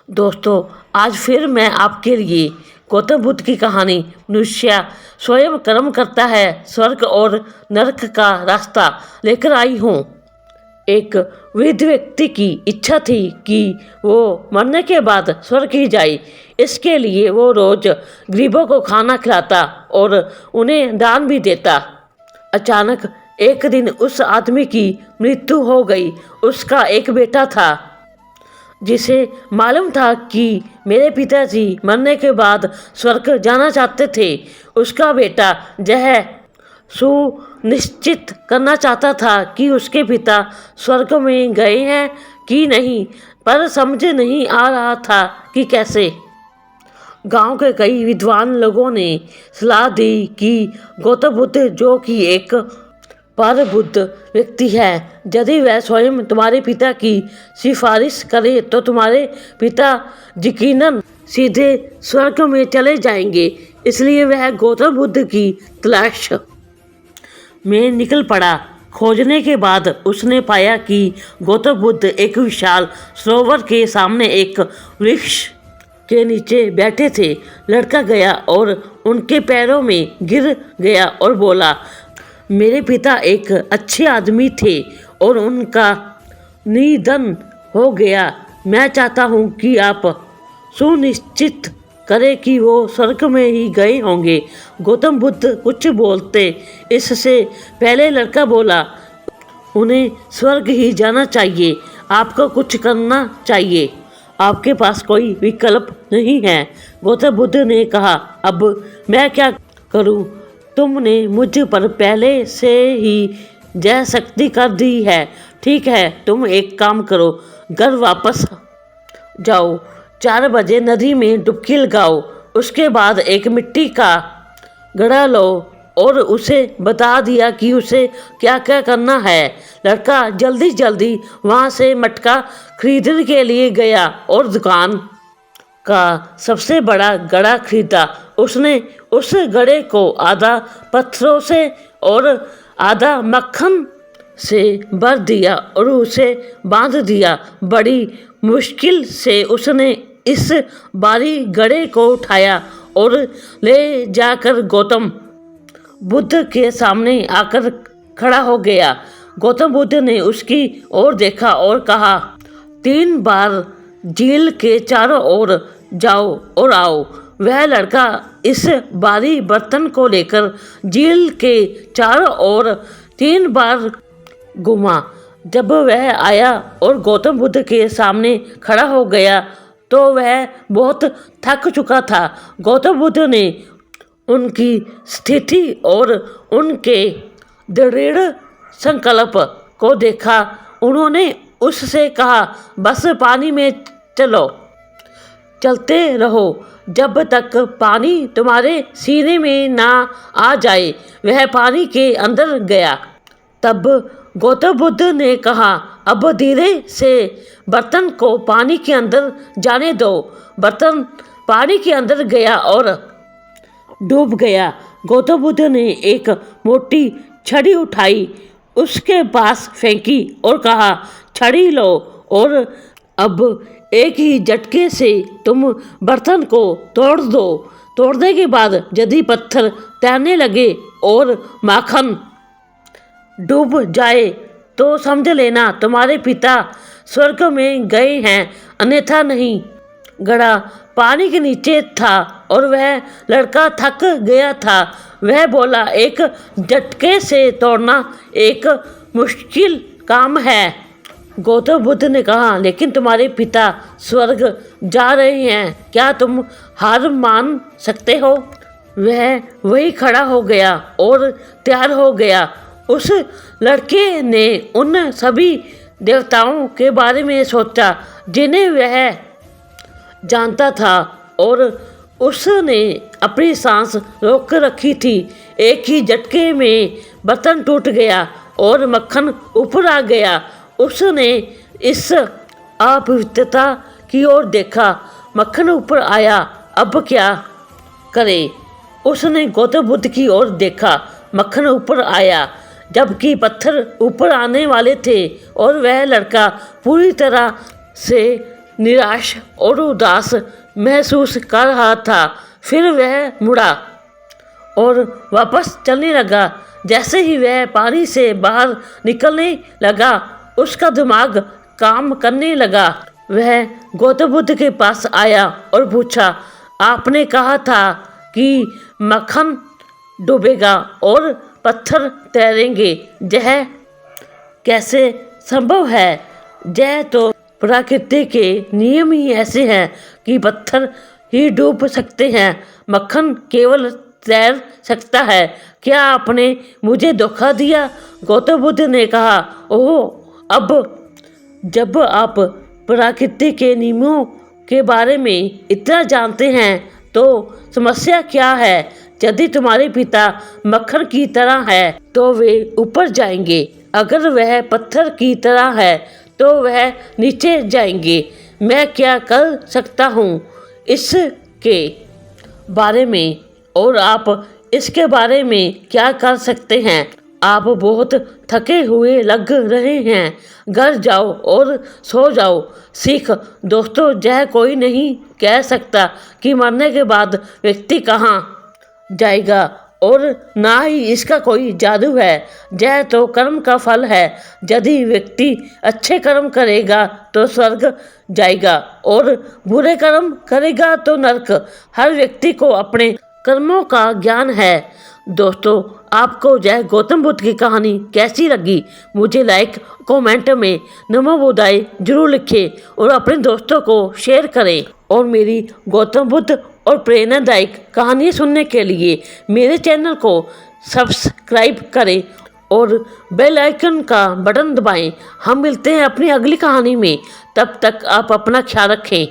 दोस्तों, आज फिर मैं आपके लिए गौतम बुद्ध की कहानी मनुष्य स्वयं कर्म करता है स्वर्ग और नरक का रास्ता लेकर आई हूँ। एक वृद्ध व्यक्ति की इच्छा थी कि वो मरने के बाद स्वर्ग ही जाए। इसके लिए वो रोज गरीबों को खाना खिलाता और उन्हें दान भी देता। अचानक एक दिन उस आदमी की मृत्यु हो गई। उसका एक बेटा था जिसे मालूम था कि मेरे पिताजी मरने के बाद स्वर्ग जाना चाहते थे। उसका बेटा यह सुनिश्चित करना चाहता था कि उसके पिता स्वर्ग में गए हैं कि नहीं, पर समझ नहीं आ रहा था कि कैसे। गांव के कई विद्वान लोगों ने सलाह दी कि गौतम बुद्ध, जो कि एक पर बुद्ध व्यक्ति है, यदि वह स्वयं तुम्हारे पिता की सिफारिश करे तो तुम्हारे पिता यकीनन सीधे स्वर्ग में चले जाएंगे। इसलिए वह गौतम बुद्ध की तलाश में निकल पड़ा। खोजने के बाद उसने पाया कि गौतम बुद्ध एक विशाल सरोवर के सामने एक वृक्ष के नीचे बैठे थे। लड़का गया और उनके पैरों में गिर गया और बोला, मेरे पिता एक अच्छे आदमी थे और उनका निधन हो गया। मैं चाहता हूँ कि आप सुनिश्चित करें कि वो स्वर्ग में ही गए होंगे। गौतम बुद्ध कुछ बोलते इससे पहले लड़का बोला, उन्हें स्वर्ग ही जाना चाहिए। आपको कुछ करना चाहिए। आपके पास कोई विकल्प नहीं है। गौतम बुद्ध ने कहा, अब मैं क्या करूं? तुमने मुझ पर पहले से ही जय शक्ति कर दी है। ठीक है, तुम एक काम करो, घर वापस जाओ, 4 बजे नदी में डुबकी लगाओ। उसके बाद एक मिट्टी का घड़ा लो और उसे बता दिया कि उसे क्या क्या करना है। लड़का जल्दी जल्दी वहाँ से मटका खरीदने के लिए गया और दुकान का सबसे बड़ा घड़ा खरीदा। उसने उस घड़े को आधा पत्थरों से और आधा मक्खन से भर दिया और उसे बांध दिया। बड़ी मुश्किल से उसने इस भारी घड़े को उठाया और ले जाकर गौतम बुद्ध के सामने आकर खड़ा हो गया। गौतम बुद्ध ने उसकी ओर देखा और कहा, 3 बार झील के चारों ओर जाओ और आओ। वह लड़का इस भारी बर्तन को लेकर झील के चारों ओर 3 बार घूमा। जब वह आया और गौतम बुद्ध के सामने खड़ा हो गया तो वह बहुत थक चुका था। गौतम बुद्ध ने उनकी स्थिति और उनके दृढ़ संकल्प को देखा। उन्होंने उससे कहा, बस पानी में चलते रहो जब तक पानी तुम्हारे सीने में ना आ जाए। वह पानी के अंदर गया। तब गौतम बुद्ध ने कहा, अब धीरे से बर्तन को पानी के अंदर जाने दो। बर्तन पानी के अंदर गया और डूब गया। गौतम बुद्ध ने एक मोटी छड़ी उठाई, उसके पास फेंकी और कहा, छड़ी लो और अब एक ही झटके से तुम बर्तन को तोड़ दो। तोड़ने के बाद यदि पत्थर तैरने लगे और माखन डूब जाए तो समझ लेना तुम्हारे पिता स्वर्ग में गए हैं, अन्यथा नहीं। घड़ा पानी के नीचे था और वह लड़का थक गया था। वह बोला, एक झटके से तोड़ना एक मुश्किल काम है। गौतम बुद्ध ने कहा, लेकिन तुम्हारे पिता स्वर्ग जा रहे हैं, क्या तुम हार मान सकते हो? वह वही खड़ा हो गया और तैयार हो गया। उस लड़के ने उन सभी देवताओं के बारे में सोचा जिन्हें वह जानता था और उसने अपनी सांस रोक रखी थी। एक ही झटके में बर्तन टूट गया और मक्खन ऊपर आ गया। उसने इस अपवित्रता की ओर देखा। मक्खन ऊपर आया, अब क्या करे? उसने गौतम बुद्ध की ओर देखा। मक्खन ऊपर आया जबकि पत्थर ऊपर आने वाले थे और वह लड़का पूरी तरह से निराश और उदास महसूस कर रहा था। फिर वह मुड़ा और वापस चलने लगा। जैसे ही वह पानी से बाहर निकलने लगा, उसका दिमाग काम करने लगा। वह गौतम बुद्ध के पास आया और पूछा, आपने कहा था कि मक्खन डूबेगा और पत्थर तैरेंगे, यह कैसे संभव है? यह तो प्रकृति के नियम ही ऐसे हैं कि पत्थर ही डूब सकते हैं, मक्खन केवल तैर सकता है। क्या आपने मुझे धोखा दिया? गौतम बुद्ध ने कहा, ओह, अब जब आप प्रकृति के नियमों के बारे में इतना जानते हैं तो समस्या क्या है? यदि तुम्हारे पिता मक्खन की तरह है तो वे ऊपर जाएंगे, अगर वह पत्थर की तरह है तो वह नीचे जाएंगे। मैं क्या कर सकता हूँ इसके बारे में, और आप इसके बारे में क्या कर सकते हैं? आप बहुत थके हुए लग रहे हैं, घर जाओ और सो जाओ। सीख दोस्तों, यह कोई नहीं कह सकता कि मरने के बाद व्यक्ति कहाँ जाएगा, और ना ही इसका कोई जादू है। यह तो कर्म का फल है। यदि व्यक्ति अच्छे कर्म करेगा तो स्वर्ग जाएगा और बुरे कर्म करेगा तो नरक। हर व्यक्ति को अपने कर्मों का ज्ञान है। दोस्तों, आपको यह गौतम बुद्ध की कहानी कैसी लगी? मुझे लाइक कमेंट में नमो बुद्धाय जरूर लिखें और अपने दोस्तों को शेयर करें। और मेरी गौतम बुद्ध और प्रेरणादायक कहानियाँ सुनने के लिए मेरे चैनल को सब्सक्राइब करें और बेल आइकन का बटन दबाएं। हम मिलते हैं अपनी अगली कहानी में। तब तक आप अपना ख्याल रखें।